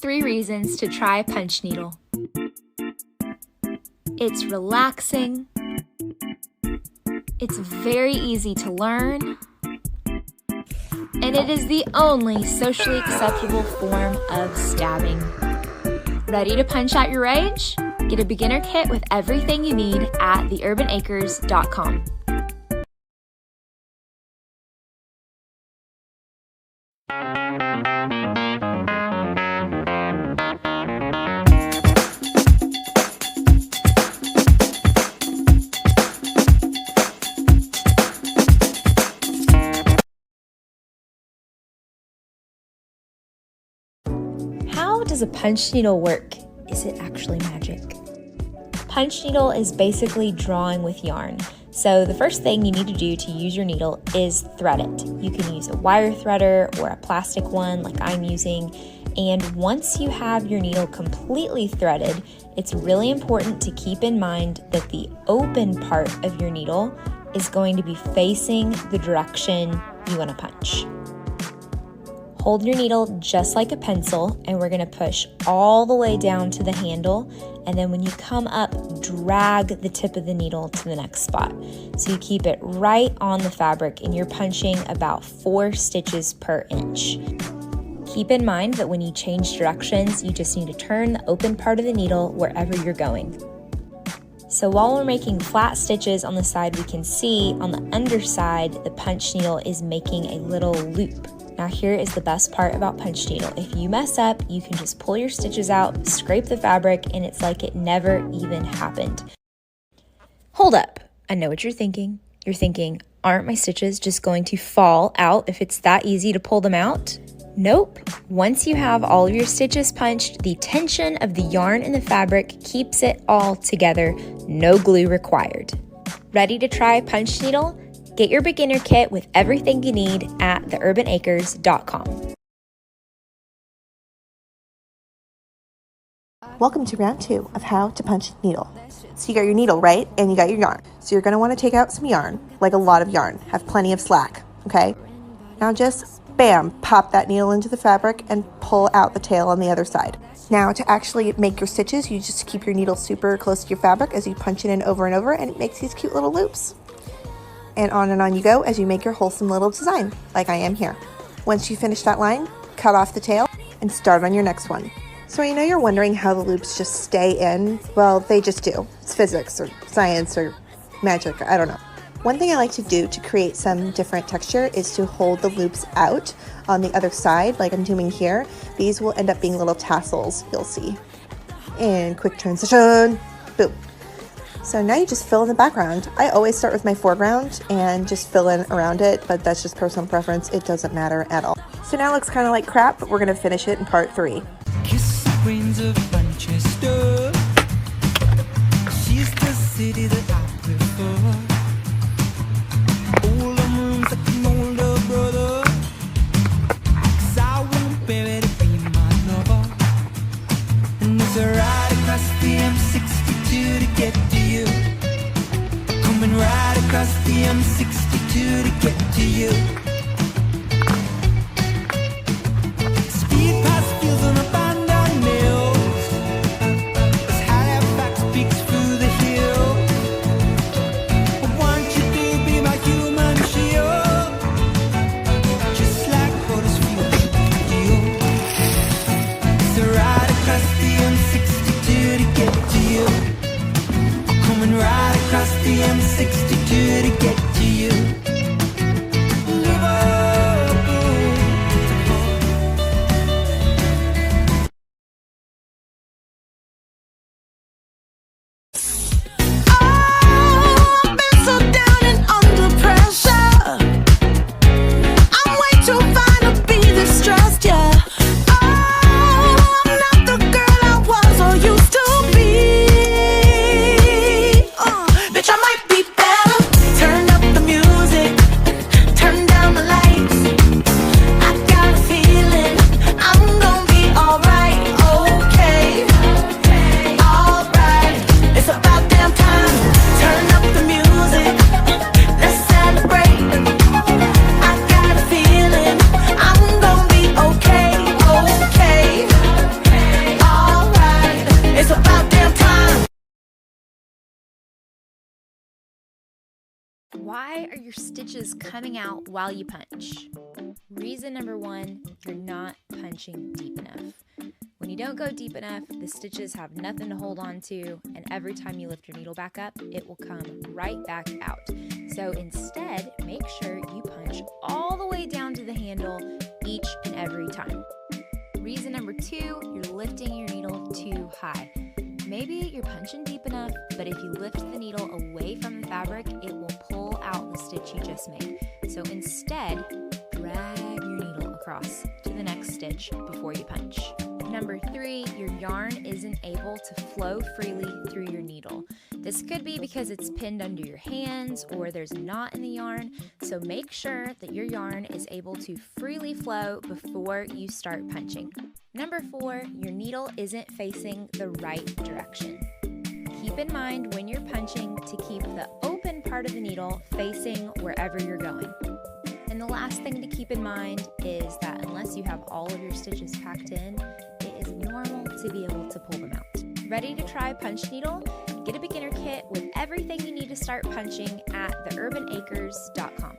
Three reasons to try a punch needle. It's relaxing, it's very easy to learn, and it is the only socially acceptable form of stabbing. Ready to punch out your rage? Get a beginner kit with everything you need at theurbanacres.com. How does a punch needle work? Is it actually magic? Punch needle is basically drawing with yarn. So the first thing you need to do to use your needle is thread it. You can use a wire threader or a plastic one like I'm using. And once you have your needle completely threaded, it's really important to keep in mind that the open part of your needle is going to be facing the direction you want to punch. Hold your needle just like a pencil, and we're gonna push all the way down to the handle, and then when you come up, drag the tip of the needle to the next spot. So you keep it right on the fabric, and you're punching about 4 stitches per inch. Keep in mind that when you change directions, you just need to turn the open part of the needle wherever you're going. So while we're making flat stitches on the side, we can see on the underside, the punch needle is making a little loop. Now here is the best part about punch needle. If you mess up, you can just pull your stitches out, scrape the fabric, and it's like it never even happened. Hold up, I know what you're thinking. You're thinking, aren't my stitches just going to fall out if it's that easy to pull them out? Nope. Once you have all of your stitches punched, the tension of the yarn and the fabric keeps it all together. No glue required. Ready to try punch needle? Get your beginner kit with everything you need at theurbanacres.com. Welcome to round 2 of how to punch a needle. So you got your needle, right? And you got your yarn. So you're going to want to take out some yarn, like a lot of yarn. Have plenty of slack, okay? Now just, bam, pop that needle into the fabric and pull out the tail on the other side. Now to actually make your stitches, you just keep your needle super close to your fabric as you punch it in over and over, and it makes these cute little loops. And on you go as you make your wholesome little design, like I am here. Once you finish that line, cut off the tail and start on your next one. So I know you're wondering how the loops just stay in. Well, they just do. It's physics or science or magic, I don't know. One thing I like to do to create some different texture is to hold the loops out on the other side, like I'm doing here. These will end up being little tassels, you'll see. And quick transition, boom. So now you just fill in the background. I always start with my foreground and just fill in around it, but that's just personal preference. It doesn't matter at all. So now it looks kind of like crap, but we're gonna finish it in part 3. Kiss the Queens of Manchester. She's the city that I prefer. All the moons like an older brother. 'Cause I want baby to be my lover. And there's a ride across the M62 to get to you. Coming right across the M62 to get to you. Why are your stitches coming out while you punch? Reason number one, you're not punching deep enough. When you don't go deep enough, the stitches have nothing to hold on to, and every time you lift your needle back up, it will come right back out. So instead, make sure you punch all the way down to the handle each and every time. Reason number two, you're lifting your needle too high. Maybe you're punching deep enough, but if you lift the needle away from the fabric, it will pull out the stitch you just made. So instead, drag your needle across to the next stitch before you punch. Number three, your yarn isn't able to flow freely through your needle. This could be because it's pinned under your hands or there's a knot in the yarn, so make sure that your yarn is able to freely flow before you start punching. Number four, your needle isn't facing the right direction. Keep in mind when you're punching to keep the open part of the needle facing wherever you're going. And the last thing to keep in mind is that unless you have all of your stitches packed in, it is normal to be able to pull them out. Ready to try Punch Needle? Get a beginner kit with everything you need to start punching at theurbanacres.com.